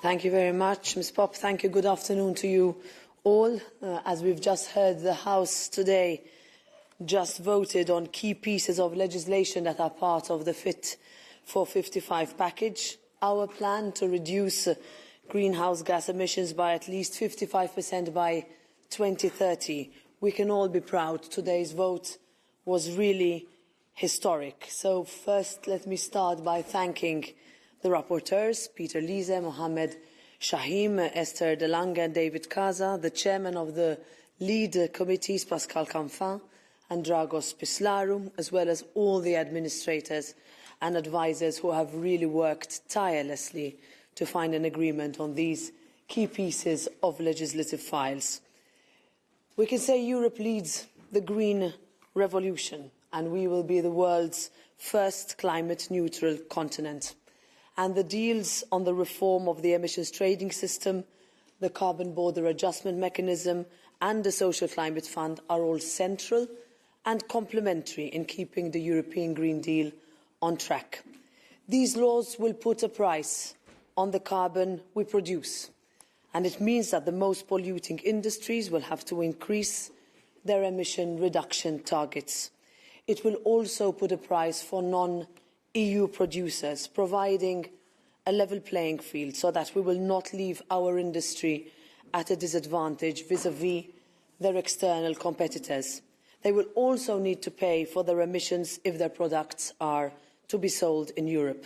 Thank you very much, Ms. Popp. Thank you. Good afternoon to you all. As we've just heard, the House today just voted on key pieces of legislation that are part of the Fit for 55 package. Our plan to reduce greenhouse gas emissions by at least 55% by 2030. We can all be proud. Today's vote was really historic. So first, let me start by thanking the rapporteurs, Peter Liese, Mohamed Shahim, Esther de Lange and David Casa, the chairman of the lead committees, Pascal Canfin and Dragos Pislaru, as well as all the administrators and advisers who have really worked tirelessly to find an agreement on these key pieces of legislative files. We can say Europe leads the green revolution, and we will be the world's first climate-neutral continent. And the deals on the reform of the emissions trading system, the carbon border adjustment mechanism and the social climate fund are all central and complementary in keeping the European Green Deal on track. These laws will put a price on the carbon we produce, and it means that the most polluting industries will have to increase their emission reduction targets. It will also put a price for non-EU producers, providing a level playing field so that we will not leave our industry at a disadvantage vis-à-vis their external competitors. They will also need to pay for their emissions if their products are to be sold in Europe.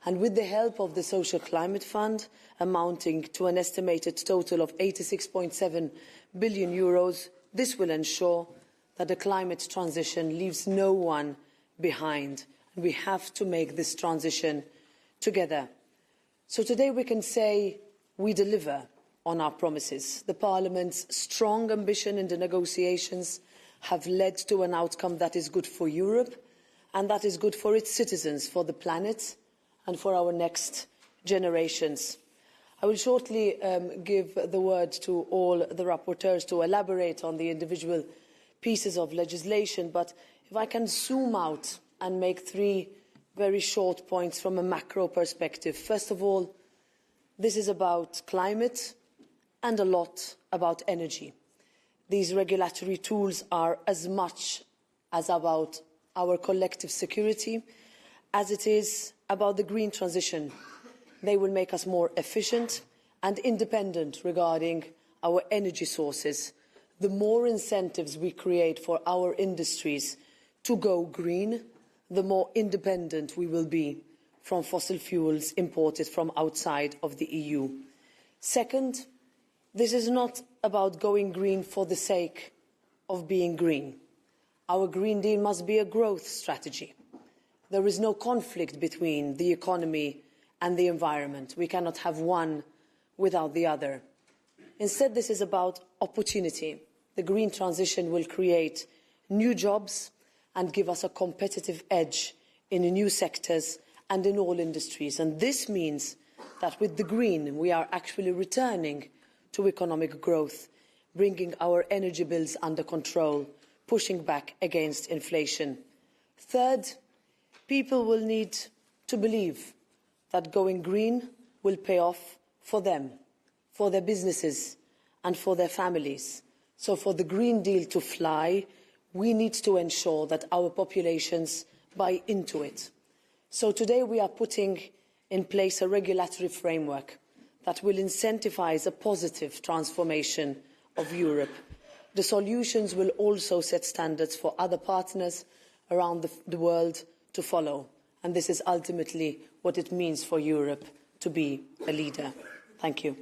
And with the help of the Social Climate Fund, amounting to an estimated total of €86.7 billion, this will ensure that the climate transition leaves no one behind. And we have to make this transition together. So today we can say we deliver on our promises. The Parliament's strong ambition in the negotiations have led to an outcome that is good for Europe and that is good for its citizens, for the planet and for our next generations. I will shortly give the word to all the rapporteurs to elaborate on the individual pieces of legislation, but if I can zoom out and make three very short points from a macro perspective. First of all, this is about climate and a lot about energy. These regulatory tools are as much as about our collective security as it is about the green transition. They will make us more efficient and independent regarding our energy sources. The more incentives we create for our industries to go green, the more independent we will be from fossil fuels imported from outside of the EU. Second, this is not about going green for the sake of being green. Our Green Deal must be a growth strategy. There is no conflict between the economy and the environment. We cannot have one without the other. Instead, this is about opportunity. The green transition will create new jobs and give us a competitive edge in new sectors and in all industries. And this means that with the green, we are actually returning to economic growth, bringing our energy bills under control, pushing back against inflation. Third, people will need to believe that going green will pay off for them, for their businesses and for their families. So for the Green Deal to fly, we need to ensure that our populations buy into it. So today we are putting in place a regulatory framework that will incentivize a positive transformation of Europe. The solutions will also set standards for other partners around the world to follow. And this is ultimately what it means for Europe to be a leader. Thank you.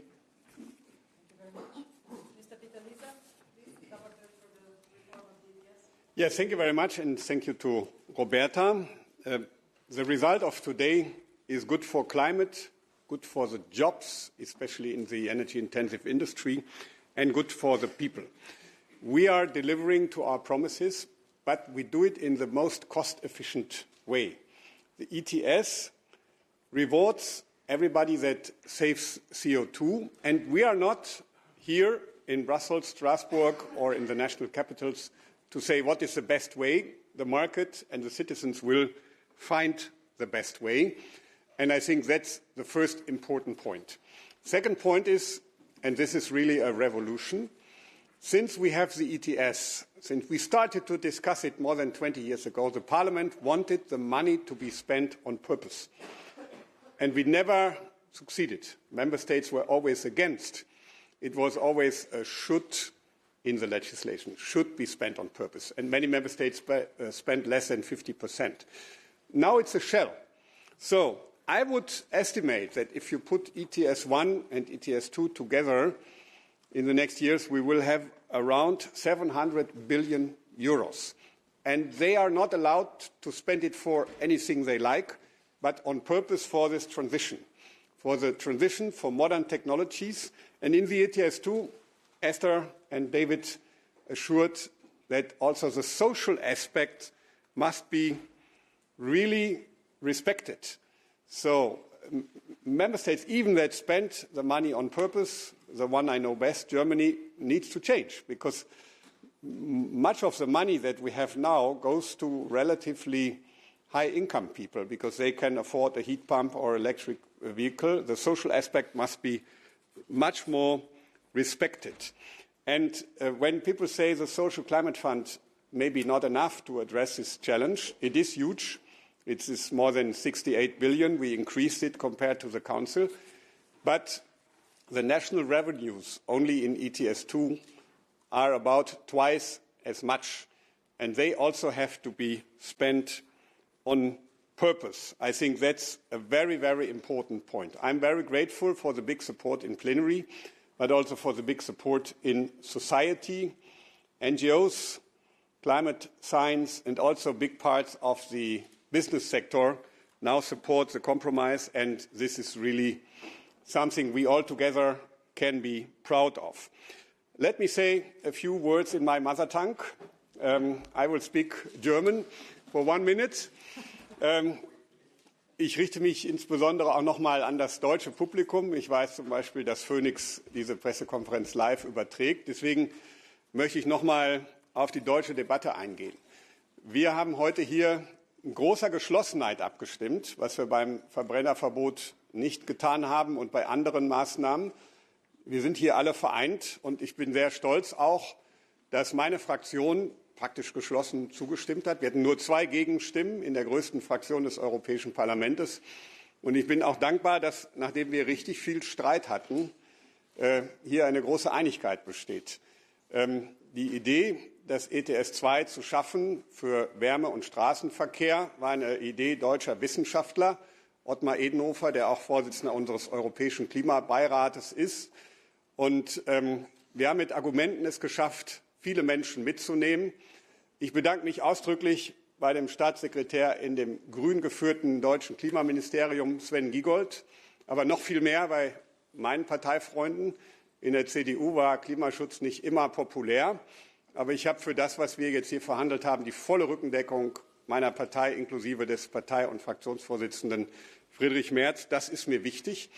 Yes, thank you very much, and thank you to Roberta. The result of today is good for climate, good for the jobs, especially in the energy-intensive industry, and good for the people. We are delivering to our promises, but we do it in the most cost-efficient way. The ETS rewards everybody that saves CO2, and we are not here in Brussels, Strasbourg, or in the national capitals to say what is the best way. The market and the citizens will find the best way. And I think that's the first important point. Second point is, and this is really a revolution, since we have the ETS, since we started to discuss it more than 20 years ago, the Parliament wanted the money to be spent on purpose. And we never succeeded. Member States were always against. It was always a should in the legislation, should be spent on purpose. And many Member States spent less than 50%. Now it's a shall. So I would estimate that if you put ETS 1 and ETS 2 together, in the next years we will have around 700 billion euros. And they are not allowed to spend it for anything they like, but on purpose for this transition, for modern technologies. And in the ETS 2, Esther and David assured that also the social aspect must be really respected. So member states, even that spent the money on purpose, the one I know best, Germany, needs to change, because much of the money that we have now goes to relatively high-income people because they can afford a heat pump or electric vehicle. The social aspect must be much more respected. And when people say the Social Climate Fund may be not enough to address this challenge, it is huge. It is more than 68 billion. We increased it compared to the Council. But the national revenues only in ETS2 are about twice as much. And they also have to be spent on purpose. I think that's a very, very important point. I'm very grateful for the big support in plenary, but also for the big support in society, NGOs, climate science, and also big parts of the business sector now support the compromise, and this is really something we all together can be proud of. Let me say a few words in my mother tongue. I will speak German for 1 minute. Ich richte mich insbesondere auch noch mal an das deutsche Publikum. Ich weiß zum Beispiel, dass Phoenix diese Pressekonferenz live überträgt. Deswegen möchte ich noch mal auf die deutsche Debatte eingehen. Wir haben heute hier in großer Geschlossenheit abgestimmt, was wir beim Verbrennerverbot nicht getan haben und bei anderen Maßnahmen. Wir sind hier alle vereint und ich bin sehr stolz auch, dass meine Fraktion praktisch geschlossen zugestimmt hat. Wir hatten nur 2 Gegenstimmen in der größten Fraktion des Europäischen Parlaments. Und ich bin auch dankbar, dass, nachdem wir richtig viel Streit hatten, hier eine große Einigkeit besteht. Die Idee, das ETS 2 zu schaffen für Wärme- und Straßenverkehr, war eine Idee deutscher Wissenschaftler, Ottmar Edenhofer, der auch Vorsitzender unseres Europäischen Klimabeirates ist. Und wir haben mit Argumenten es geschafft, viele Menschen mitzunehmen. Ich bedanke mich ausdrücklich bei dem Staatssekretär in dem grün geführten deutschen Klimaministerium, Sven Giegold, aber noch viel mehr bei meinen Parteifreunden. In der CDU war Klimaschutz nicht immer populär. Aber ich habe für das, was wir jetzt hier verhandelt haben, die volle Rückendeckung meiner Partei inklusive des Partei- und Fraktionsvorsitzenden Friedrich Merz. Das ist mir wichtig.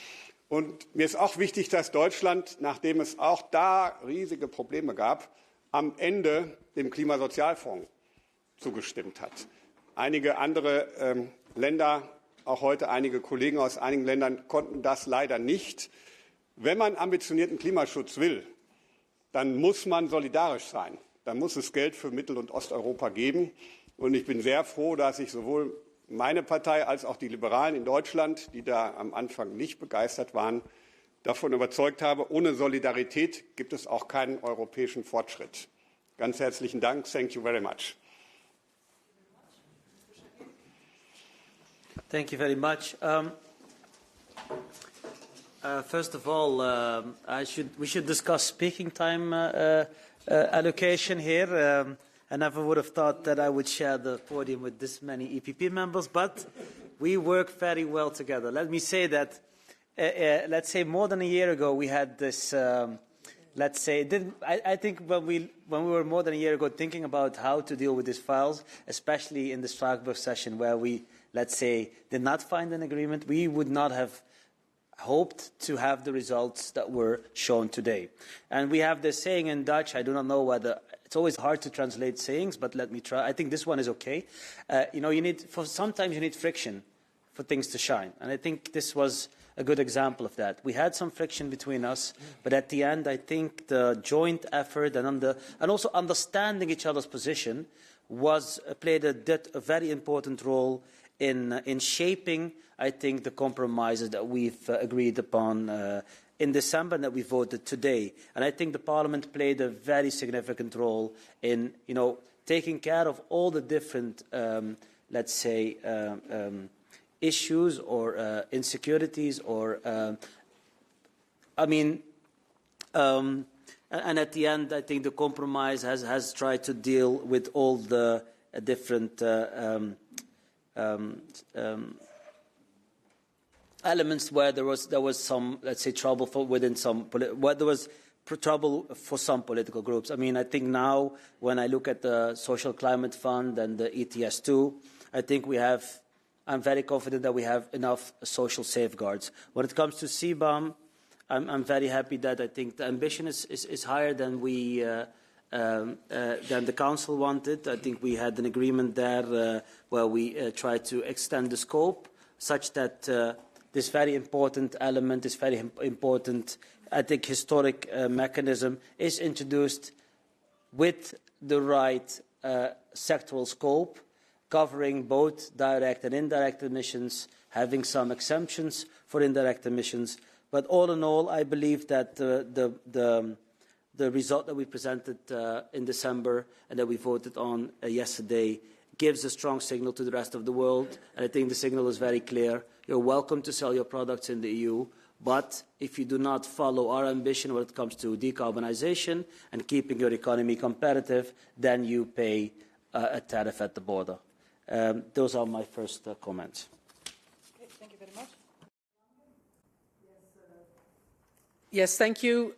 Und mir ist auch wichtig, dass Deutschland, nachdem es auch da riesige Probleme gab, am Ende dem Klimasozialfonds zugestimmt hat. Einige andere Länder, auch heute einige Kollegen aus einigen Ländern, konnten das leider nicht. Wenn man ambitionierten Klimaschutz will, dann muss man solidarisch sein. Dann muss es Geld für Mittel- und Osteuropa geben. Und ich bin sehr froh, dass ich sowohl meine Partei als auch die Liberalen in Deutschland, die da am Anfang nicht begeistert waren, davon überzeugt habe, ohne Solidarität gibt es auch keinen europäischen Fortschritt. Ganz herzlichen Dank. Thank you very much. Thank you very much. First of all, we should discuss speaking time allocation here. I never would have thought that I would share the podium with this many EPP members, but we work very well together. Let me say that, let's say more than a year ago, we had this, I think when we were more than a year ago thinking about how to deal with these files, especially in the Strasbourg session where we, let's say, did not find an agreement, we would not have hoped to have the results that were shown today. And we have this saying in Dutch, I do not know whether, it's always hard to translate sayings, but let me try. I think this one is okay. Sometimes you need friction for things to shine. And I think this was a good example of that. We had some friction between us, but at the end, I think the joint effort and also understanding each other's position played a very important role in shaping, I think, the compromises that we've agreed upon in December and that we voted today. And I think the Parliament played a very significant role in, taking care of all the different, let's say, issues or insecurities or, and at the end, I think the compromise has tried to deal with all the different elements where there was some, let's say, trouble where there was trouble for some political groups. I mean, I think now when I look at the Social Climate Fund and the ETS2, I think I'm very confident that we have enough social safeguards. When it comes to CBAM, I'm very happy that I think the ambition is higher than than the Council wanted. I think we had an agreement there where we tried to extend the scope such that this very important element, this very important, I think, historic mechanism is introduced with the right sectoral scope, covering both direct and indirect emissions, having some exemptions for indirect emissions. But all in all, I believe that the result that we presented in December and that we voted on yesterday gives a strong signal to the rest of the world. And I think the signal is very clear. You're welcome to sell your products in the EU, but if you do not follow our ambition when it comes to decarbonization and keeping your economy competitive, then you pay a tariff at the border. Those are my first comments. Okay, thank you very much. Yes, thank you.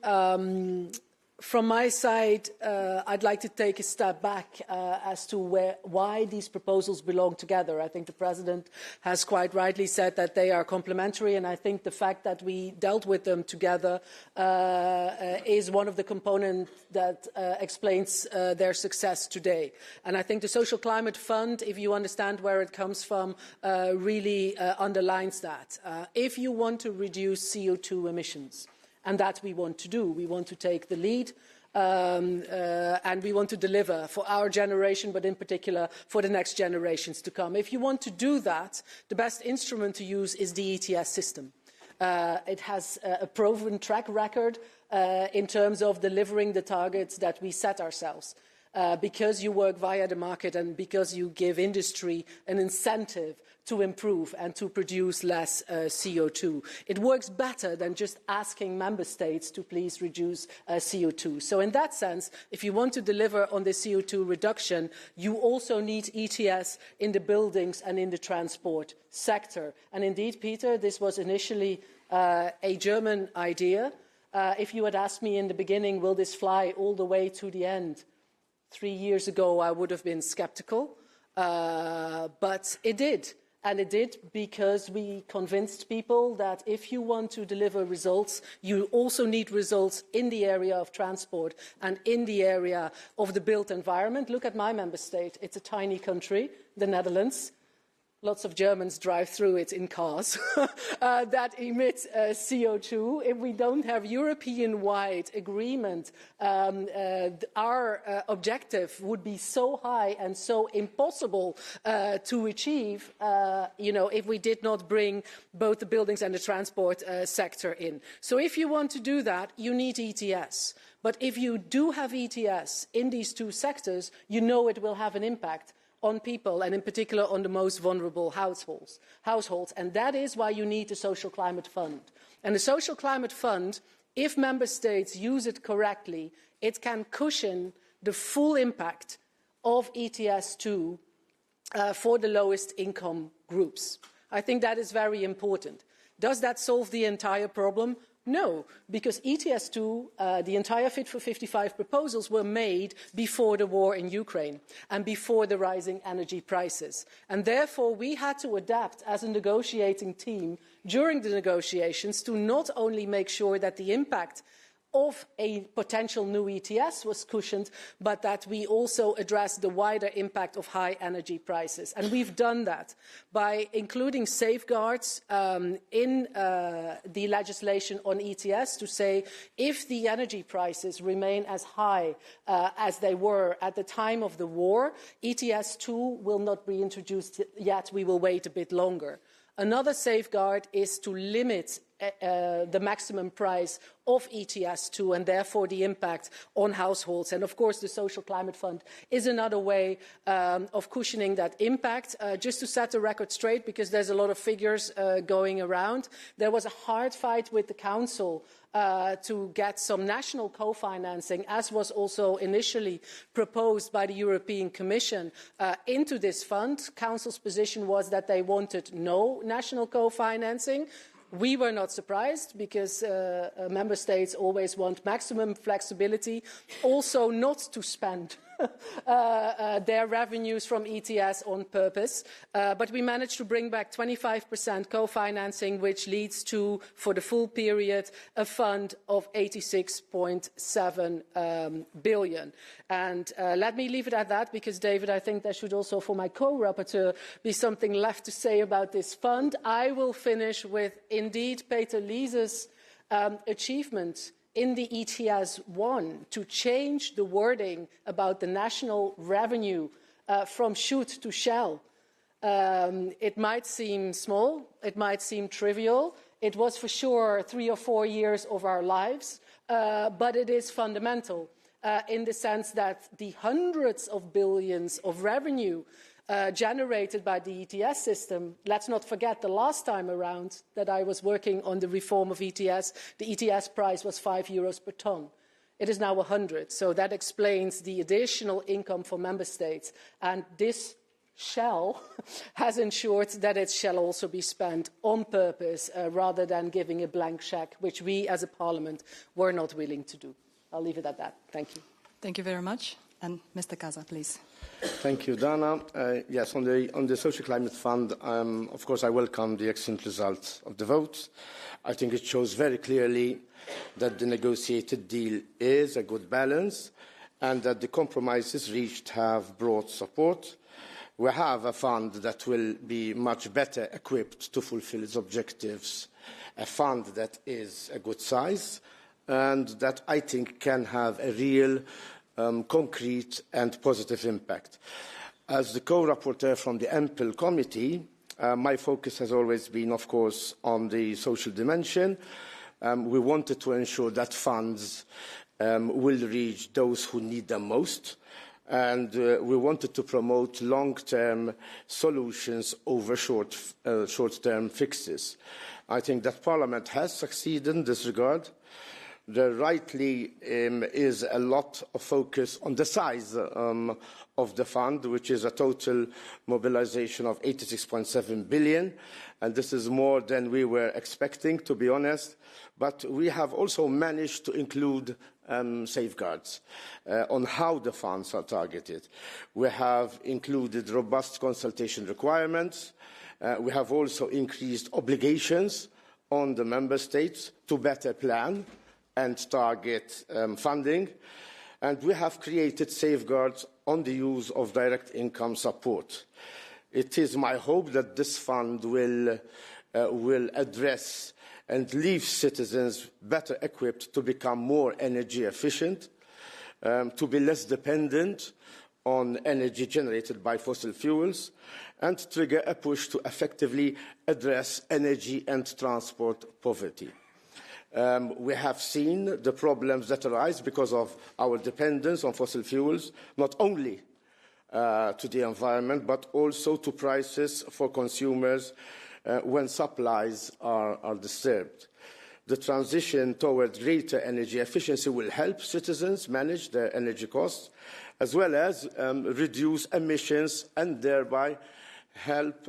From my side, I'd like to take a step back as to why these proposals belong together. I think the President has quite rightly said that they are complementary, and I think the fact that we dealt with them together is one of the components that explains their success today. And I think the Social Climate Fund, if you understand where it comes from, really underlines that. If you want to reduce CO2 emissions, and that we want to do. We want to take the lead and we want to deliver for our generation, but in particular for the next generations to come. If you want to do that, the best instrument to use is the ETS system. It has a proven track record in terms of delivering the targets that we set ourselves. Because you work via the market and because you give industry an incentive to improve and to produce less CO2. It works better than just asking member states to please reduce CO2. So in that sense, if you want to deliver on the CO2 reduction, you also need ETS in the buildings and in the transport sector. And indeed, Peter, this was initially a German idea. If you had asked me in the beginning, will this fly all the way to the end? 3 years ago, I would have been sceptical, but it did. And it did because we convinced people that if you want to deliver results, you also need results in the area of transport and in the area of the built environment. Look at my member state. It's a tiny country, the Netherlands. Lots of Germans drive through it in cars that emit CO2. If we don't have European-wide agreement, our objective would be so high and so impossible to achieve, if we did not bring both the buildings and the transport sector in. So if you want to do that, you need ETS. But if you do have ETS in these two sectors, you know it will have an impact on people, and in particular on the most vulnerable households. And that is why you need the Social Climate Fund. And the Social Climate Fund, if member states use it correctly, it can cushion the full impact of ETS2 for the lowest income groups. I think that is very important. Does that solve the entire problem? No, because ETS2, the entire Fit for 55 proposals were made before the war in Ukraine and before the rising energy prices. And therefore, we had to adapt as a negotiating team during the negotiations to not only make sure that the impact of a potential new ETS was cushioned, but that we also address the wider impact of high energy prices. And we've done that by including safeguards in the legislation on ETS to say if the energy prices remain as high as they were at the time of the war, ETS 2 will not be introduced yet. We will wait a bit longer. Another safeguard is to limit the maximum price of ETS2 and therefore the impact on households. And of course, the Social Climate Fund is another way of cushioning that impact. Just to set the record straight, because there's a lot of figures going around, there was a hard fight with the Council to get some national co-financing, as was also initially proposed by the European Commission, into this fund. Council's position was that they wanted no national co-financing. We were not surprised because member states always want maximum flexibility, also not to spend their revenues from ETS on purpose. But we managed to bring back 25% co-financing, which leads to, for the full period, a fund of 86.7 billion. And let me leave it at that, because, David, I think there should also, for my co-rapporteur, be something left to say about this fund. I will finish with, indeed, Peter Lise's achievement in the ETS 1 to change the wording about the national revenue from should to shall. It might seem small, it might seem trivial. It was for sure 3 or 4 years of our lives, but it is fundamental in the sense that the hundreds of billions of revenue generated by the ETS system. Let's not forget the last time around that I was working on the reform of ETS, the ETS price was €5 per tonne. It is now 100, so that explains the additional income for member states. And this shall has ensured that it shall also be spent on purpose rather than giving a blank cheque, which we as a parliament were not willing to do. I'll leave it at that. Thank you. Thank you very much. And Mr. Casa, please. Thank you, Dana. Yes, on the Social Climate Fund, of course, I welcome the excellent result of the vote. I think it shows very clearly that the negotiated deal is a good balance and that the compromises reached have broad support. We have a fund that will be much better equipped to fulfill its objectives, a fund that is a good size and that I think can have a real concrete and positive impact. As the co-rapporteur from the EMPL committee, my focus has always been, of course, on the social dimension. We wanted to ensure that funds will reach those who need them most, and we wanted to promote long-term solutions over short-term fixes. I think that Parliament has succeeded in this regard. There rightly is a lot of focus on the size of the fund, which is a total mobilisation of 86.7 billion, and this is more than we were expecting, to be honest. But we have also managed to include safeguards on how the funds are targeted. We have included robust consultation requirements. We have also increased obligations on the member states to better plan and target funding, and we have created safeguards on the use of direct income support. It is my hope that this fund will address and leave citizens better equipped to become more energy efficient, to be less dependent on energy generated by fossil fuels, and trigger a push to effectively address energy and transport poverty. We have seen the problems that arise because of our dependence on fossil fuels, not only to the environment, but also to prices for consumers when supplies are disturbed. The transition toward greater energy efficiency will help citizens manage their energy costs, as well as reduce emissions and thereby help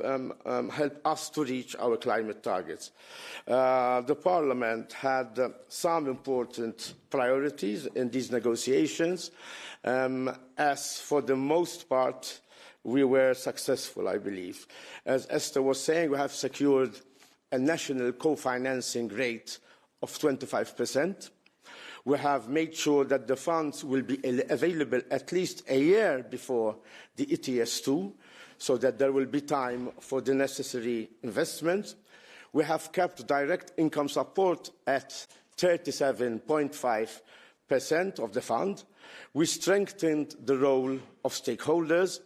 us to reach our climate targets. The Parliament had some important priorities in these negotiations. As for the most part, we were successful, I believe. As Esther was saying, we have secured a national co-financing rate of 25%. We have made sure that the funds will be available at least a year before the ETS2, so that there will be time for the necessary investment. We have kept direct income support at 37.5% of the fund. We strengthened the role of stakeholders,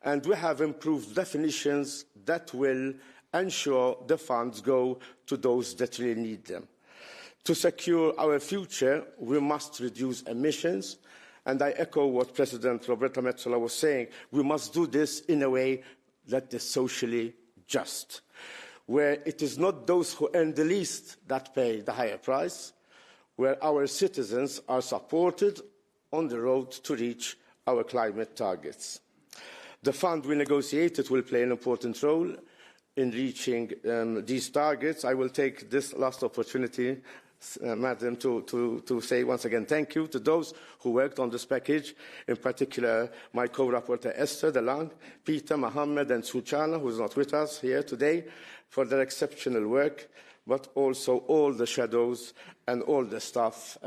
and we have improved definitions that will ensure the funds go to those that really need them. To secure our future, we must reduce emissions, and I echo what President Roberta Metsola was saying. We must do this in a way that is socially just, where it is not those who earn the least that pay the higher price, where our citizens are supported on the road to reach our climate targets. The fund we negotiated will play an important role in reaching these targets. I will take this last opportunity, Madam, to say once again thank you to those who worked on this package, in particular my co-rapporteur Esther de Lange, Peter, Mohammed and Suchana, who is not with us here today, for their exceptional work, but also all the shadows and all the staff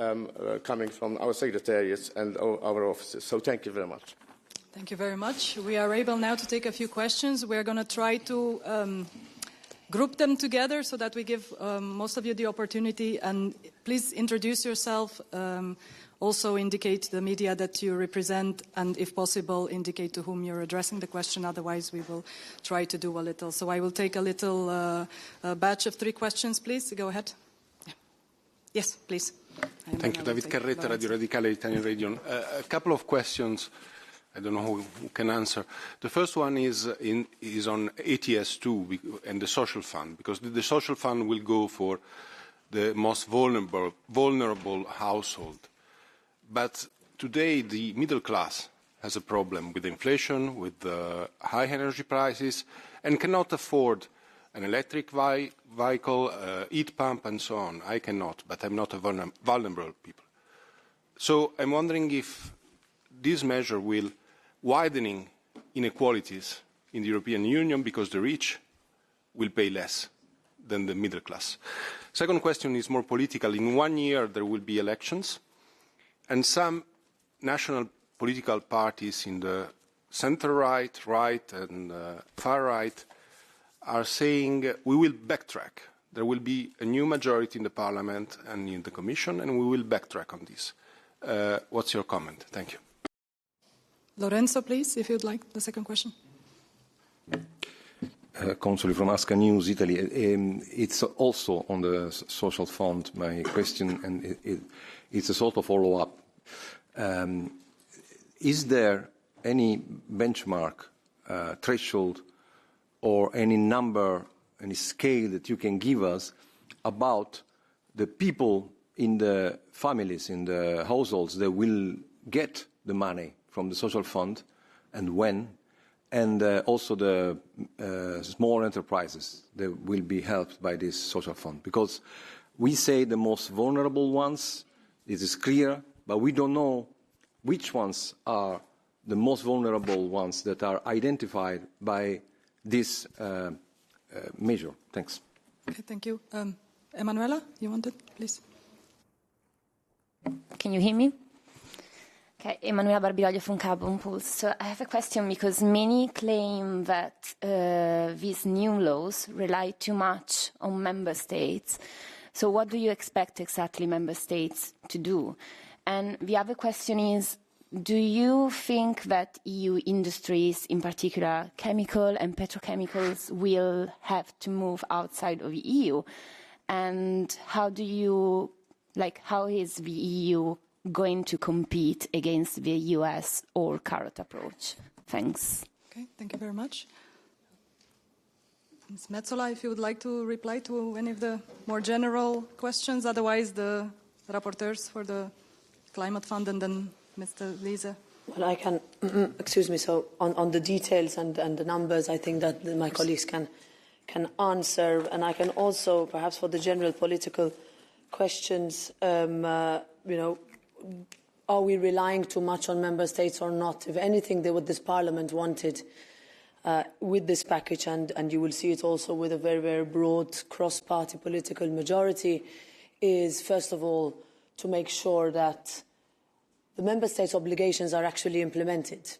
coming from our secretariats and our offices. So thank you very much. Thank you very much. We are able now to take a few questions. We're going to try to group them together so that we give most of you the opportunity. And please introduce yourself. Also indicate to the media that you represent, and if possible, indicate to whom you're addressing the question. Otherwise, we will try to do a little. So I will take a little batch of 3 questions, please. Go ahead. Yeah. Yes, please. Thank you. David Carretta, Radio Radicale, Italian region. A couple of questions. I don't know who can answer. The first one is on ATS2 and the social fund, because the social fund will go for the most vulnerable household. But today the middle class has a problem with inflation, with high energy prices, and cannot afford an electric vehicle, heat pump, and so on. I cannot, but I'm not a vulnerable people. So I'm wondering if this measure will widening inequalities in the European Union because the rich will pay less than the middle class. Second question is more political. In 1 year there will be elections, and some national political parties in the center-right, right and far-right are saying we will backtrack. There will be a new majority in the Parliament and in the Commission, and we will backtrack on this. What's your comment? Thank you. Lorenzo, please, if you'd like the second question. Consoli from Asca News, Italy. It's also on the social fund, my question, and it's a sort of follow-up. Is there any benchmark, threshold, or any number, any scale that you can give us about the people in the families, in the households that will get the money from the social fund, and when, and also the small enterprises that will be helped by this social fund? Because we say the most vulnerable ones, it is clear, but we don't know which ones are the most vulnerable ones that are identified by this measure. Thanks. Okay, thank you. Emanuela, you wanted, please? Can you hear me? Okay, Emanuela Barbiroglio from Carbon Pulse. So I have a question because many claim that these new laws rely too much on member states. So what do you expect exactly member states to do? And the other question is, do you think that EU industries, in particular chemical and petrochemicals, will have to move outside of the EU? And how is the EU going to compete against the US or carrot approach? Thanks. Okay, thank you very much. Ms. Metsola, if you would like to reply to any of the more general questions, otherwise the rapporteurs for the Climate Fund and then Mr. Liese. Well, I can, excuse me, so on the details and the numbers, I think that my colleagues can answer, and I can also, perhaps for the general political questions, are we relying too much on member states or not? If anything, what this Parliament wanted with this package, and you will see it also with a very, very broad cross-party political majority, is, first of all, to make sure that the member states' obligations are actually implemented.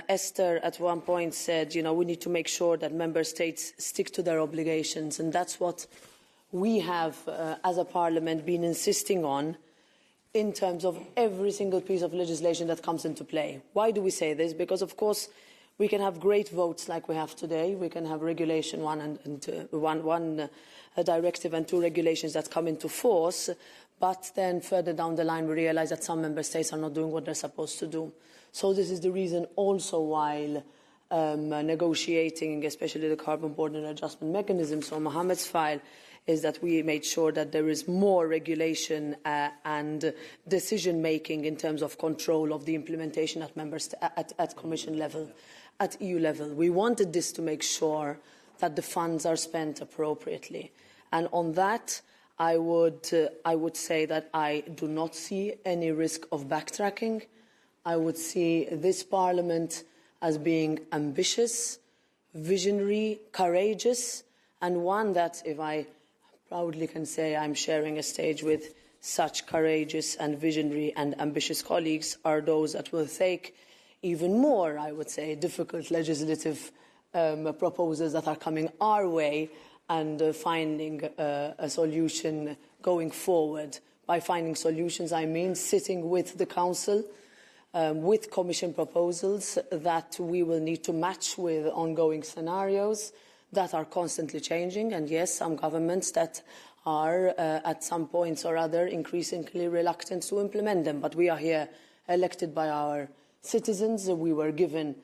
Esther at one point said, we need to make sure that member states stick to their obligations, and that's what we have, as a parliament, been insisting on in terms of every single piece of legislation that comes into play. Why do we say this? Because, of course, we can have great votes like we have today. We can have regulation one directive and 2 regulations that come into force, but then further down the line we realise that some member states are not doing what they're supposed to do. So this is the reason also while negotiating, especially the carbon border adjustment mechanism, so Mohammed's file, is that we made sure that there is more regulation and decision-making in terms of control of the implementation at Commission level, at EU level. We wanted this to make sure that the funds are spent appropriately. And on that, I would say that I do not see any risk of backtracking. I would see this Parliament as being ambitious, visionary, courageous, and one that, if I proudly can say I'm sharing a stage with such courageous and visionary and ambitious colleagues, are those that will take even more, I would say, difficult legislative proposals that are coming our way and finding a solution going forward. By finding solutions, I mean sitting with the Council, with Commission proposals that we will need to match with ongoing scenarios that are constantly changing, and yes, some governments that are at some points or other increasingly reluctant to implement them. But we are here elected by our citizens. We were given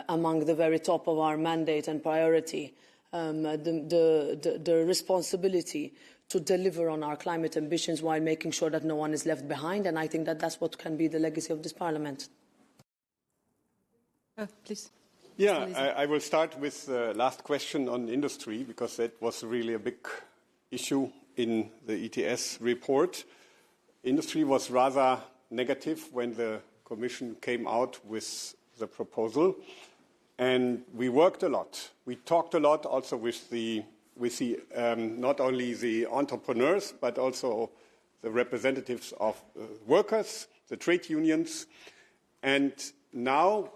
among the very top of our mandate and priority the responsibility to deliver on our climate ambitions while making sure that no one is left behind, and I think that that's what can be the legacy of this Parliament. Please. Yeah, I will start with the last question on industry, because that was really a big issue in the ETS report. Industry was rather negative when the Commission came out with the proposal, and we worked a lot. We talked a lot also with not only the entrepreneurs, but also the representatives of workers, the trade unions, and now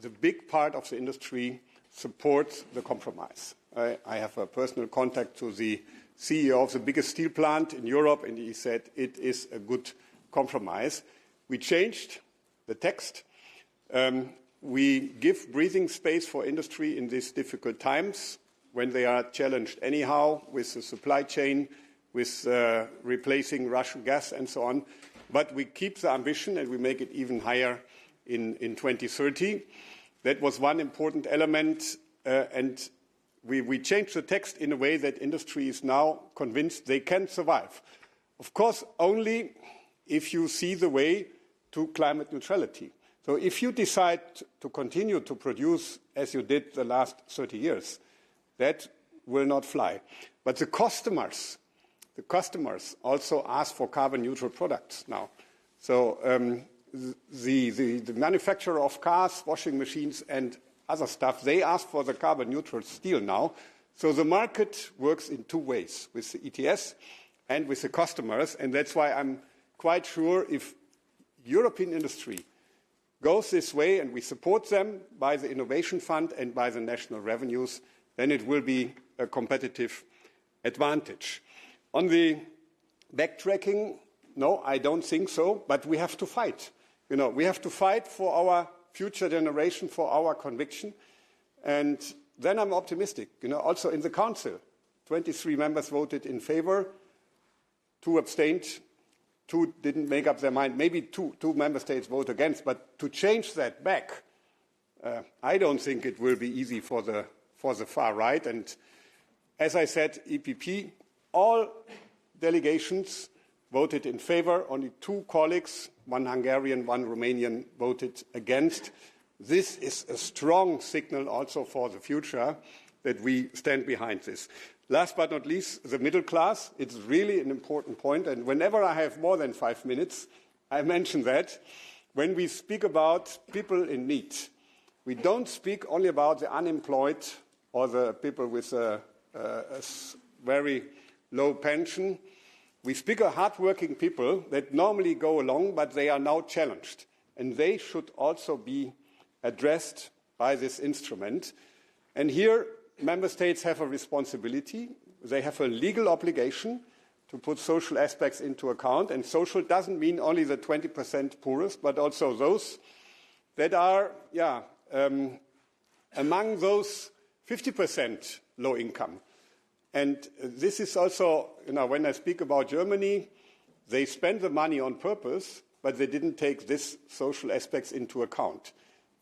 the big part of the industry supports the compromise. I have a personal contact to the CEO of the biggest steel plant in Europe, and he said it is a good compromise. We changed the text. We give breathing space for industry in these difficult times when they are challenged anyhow with the supply chain, with replacing Russian gas and so on. But we keep the ambition and we make it even higher in 2030. That was one important element, and we changed the text in a way that industry is now convinced they can survive. Of course, only if you see the way to climate neutrality. So if you decide to continue to produce as you did the last 30 years, that will not fly. But the customers also ask for carbon neutral products now. So the manufacturer of cars, washing machines and other stuff, they ask for the carbon neutral steel now. So the market works in 2 ways, with the ETS and with the customers, and that's why I'm quite sure if European industry goes this way and we support them by the Innovation Fund and by the national revenues, then it will be a competitive advantage. On the backtracking, no, I don't think so, but we have to fight. We have to fight for our future generation, for our conviction, and then I'm optimistic. Also in the Council, 23 members voted in favour, 2 abstained, 2 didn't make up their mind. Maybe two member states vote against, but to change that back, I don't think it will be easy for the far right. And as I said, EPP, all delegations voted in favour. Only 2 colleagues, 1 Hungarian, 1 Romanian, voted against. This is a strong signal also for the future that we stand behind this. Last but not least, the middle class. It's really an important point, and whenever I have more than 5 minutes, I mention that. When we speak about people in need, we don't speak only about the unemployed or the people with a very low pension. We speak of hardworking people that normally go along, but they are now challenged. And they should also be addressed by this instrument. And here, member states have a responsibility. They have a legal obligation to put social aspects into account. And social doesn't mean only the 20% poorest, but also those that are among those 50% low income. And this is also, when I speak about Germany, they spend the money on purpose, but they didn't take these social aspects into account.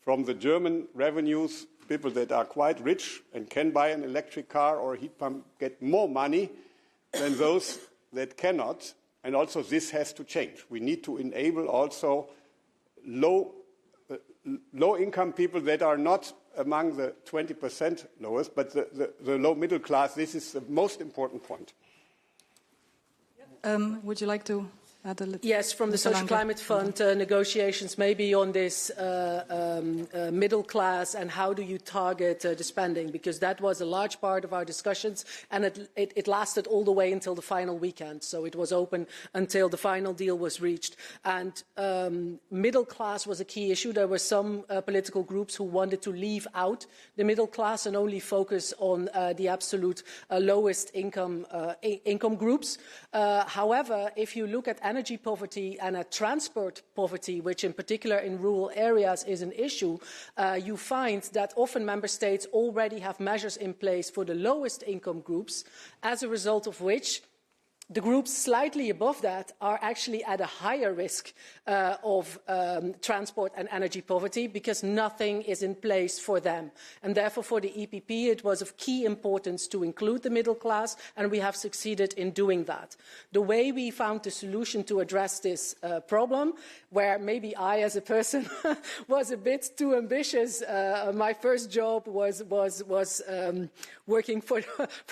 From the German revenues, people that are quite rich and can buy an electric car or a heat pump get more money than those that cannot. And also this has to change. We need to enable also low-income people that are not among the 20% lowest, but the low middle class. This is the most important point. Would you like to add a little? Yes, from the Social Climate Fund negotiations, maybe on this middle class and how do you target the spending, because that was a large part of our discussions, and it lasted all the way until the final weekend. So it was open until the final deal was reached. And middle class was a key issue. There were some political groups who wanted to leave out the middle class and only focus on the absolute lowest income groups. However, if you look at energy poverty and at transport poverty, which in particular in rural areas is an issue, you find that often member states already have measures in place for the lowest income groups, as a result of which the groups slightly above that are actually at a higher risk of transport and energy poverty because nothing is in place for them. And therefore, for the EPP, it was of key importance to include the middle class, and we have succeeded in doing that. The way we found the solution to address this problem, where maybe I, as a person, was a bit too ambitious. My first job was working for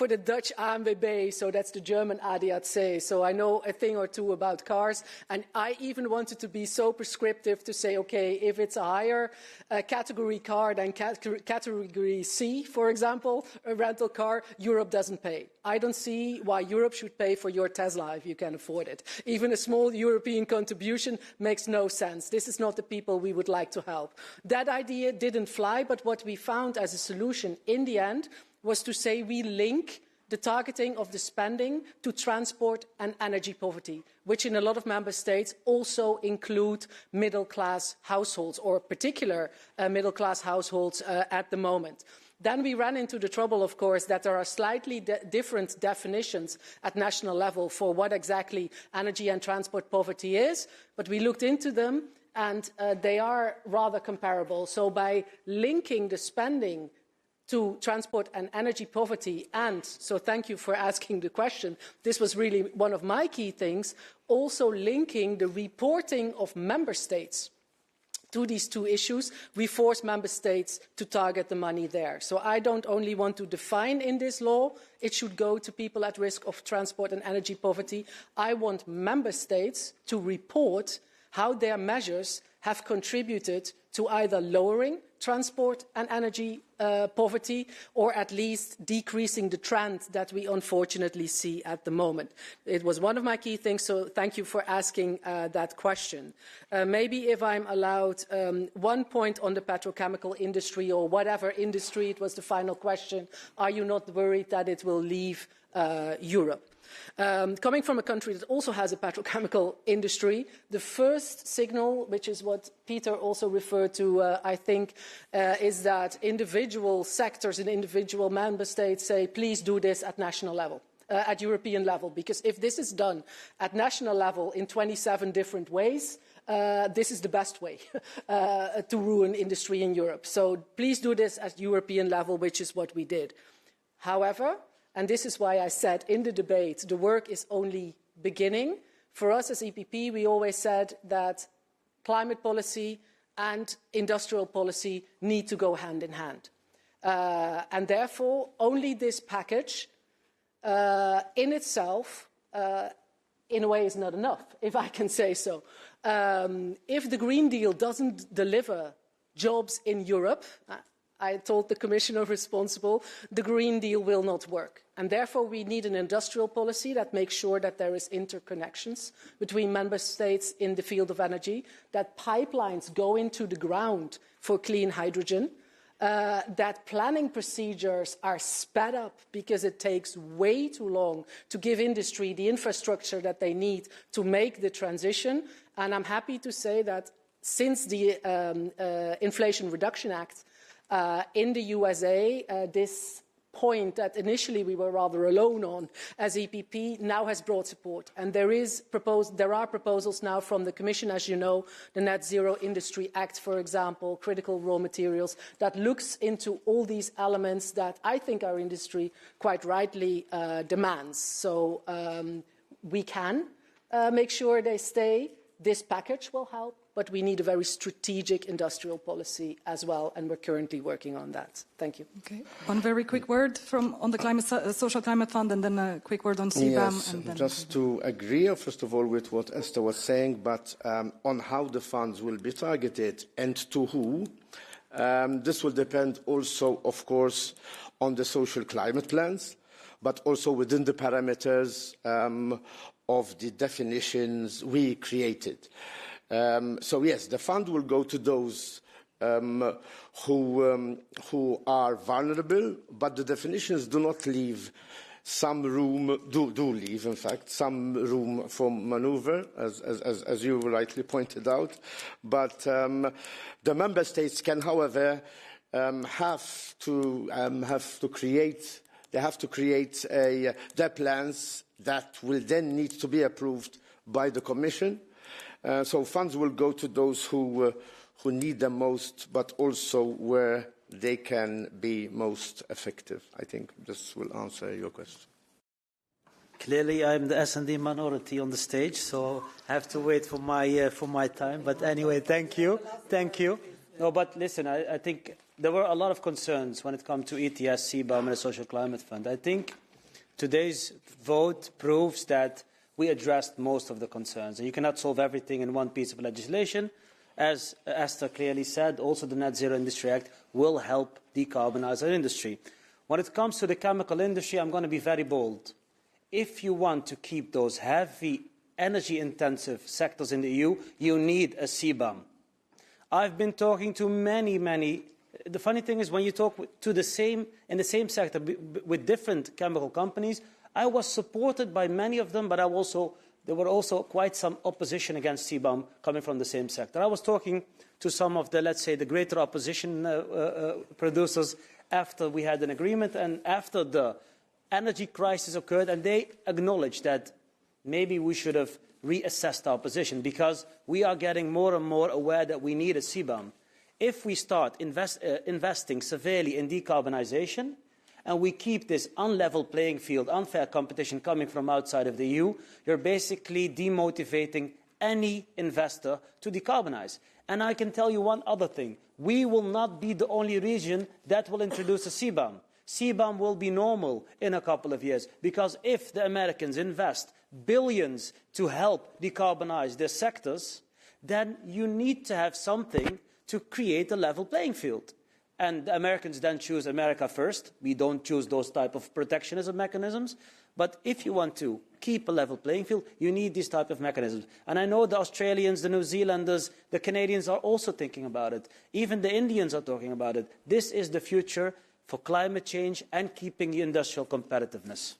the Dutch ANWB, so that's the German ADAC. So I know a thing or two about cars, and I even wanted to be so prescriptive to say, okay, if it's a higher category car than category C, for example, a rental car, Europe doesn't pay. I don't see why Europe should pay for your Tesla if you can afford it. Even a small European contribution makes no sense. This is not the people we would like to help. That idea didn't fly, but what we found as a solution in the end was to say we link the targeting of the spending to transport and energy poverty, which in a lot of member states also include middle-class households, or particular middle-class households at the moment. Then we ran into the trouble, of course, that there are slightly different definitions at national level for what exactly energy and transport poverty is, but we looked into them and they are rather comparable. So by linking the spending to transport and energy poverty, and so thank you for asking the question, this was really one of my key things, also linking the reporting of member states to these two issues, we force member states to target the money there. So I don't only want to define in this law, it should go to people at risk of transport and energy poverty. I want member states to report how their measures have contributed to either lowering transport and energy poverty, or at least decreasing the trend that we unfortunately see at the moment. It was one of my key things, so thank you for asking that question. Maybe if I'm allowed, one point on the petrochemical industry or whatever industry, it was the final question, are you not worried that it will leave Europe? Coming from a country that also has a petrochemical industry, the first signal, which is what Peter also referred to, I think, is that individual sectors in individual member states say, please do this at national level, at European level, because if this is done at national level in 27 different ways, this is the best way to ruin industry in Europe. So please do this at European level, which is what we did. However, and this is why I said in the debate, the work is only beginning. For us as EPP, we always said that climate policy and industrial policy need to go hand in hand. And therefore, only this package in itself, in a way, is not enough, if I can say so. If the Green Deal doesn't deliver jobs in Europe, I told the commissioner responsible, the Green Deal will not work. And therefore, we need an industrial policy that makes sure that there is interconnections between member states in the field of energy, that pipelines go into the ground for clean hydrogen, that planning procedures are sped up because it takes way too long to give industry the infrastructure that they need to make the transition. And I'm happy to say that since the Inflation Reduction Act in the USA, this point that initially we were rather alone on as EPP now has brought support. And there are proposals now from the Commission, as you know, the Net Zero Industry Act, for example, critical raw materials, that looks into all these elements that I think our industry quite rightly demands. So we can make sure they stay. This package will help, but we need a very strategic industrial policy as well, and we're currently working on that. Thank you. Okay. One very quick word on the Social Climate Fund, and then a quick word on CBAM. Yes, and then just to agree, first of all, with what Esther was saying, but on how the funds will be targeted and to who, this will depend also, of course, on the social climate plans, but also within the parameters of the definitions we created. So yes, the fund will go to those who are vulnerable, but the definitions do not leave some room, do leave, in fact, some room for maneuver, as you rightly pointed out. But the member states can, however, have to create their plans that will then need to be approved by the Commission. So funds will go to those who need them most, but also where they can be most effective. I think this will answer your question. Clearly, I'm the S&D minority on the stage, so I have to wait for my time. But anyway, thank you. No, but listen, I think there were a lot of concerns when it comes to ETS, CBAM, and the Social Climate Fund. I think today's vote proves that we addressed most of the concerns. And you cannot solve everything in one piece of legislation. As Esther clearly said, also the Net Zero Industry Act will help decarbonize our industry. When it comes to the chemical industry, I'm going to be very bold. If you want to keep those heavy, energy-intensive sectors in the EU, you need a CBAM. I've been talking to many. The funny thing is, when you talk in the same sector with different chemical companies, I was supported by many of them, but there were also quite some opposition against CBAM coming from the same sector. I was talking to some of the, let's say, the greater opposition producers after we had an agreement and after the energy crisis occurred, and they acknowledged that maybe we should have reassessed our position because we are getting more and more aware that we need a CBAM. If we start investing severely in decarbonization, and we keep this unlevel playing field, unfair competition coming from outside of the EU, you're basically demotivating any investor to decarbonize. And I can tell you one other thing. We will not be the only region that will introduce a CBAM. CBAM will be normal in a couple of years, because if the Americans invest billions to help decarbonize their sectors, then you need to have something to create a level playing field. And the Americans then choose America first. We don't choose those type of protectionism mechanisms. But if you want to keep a level playing field, you need these type of mechanisms. And I know the Australians, the New Zealanders, the Canadians are also thinking about it. Even the Indians are talking about it. This is the future for climate change and keeping the industrial competitiveness.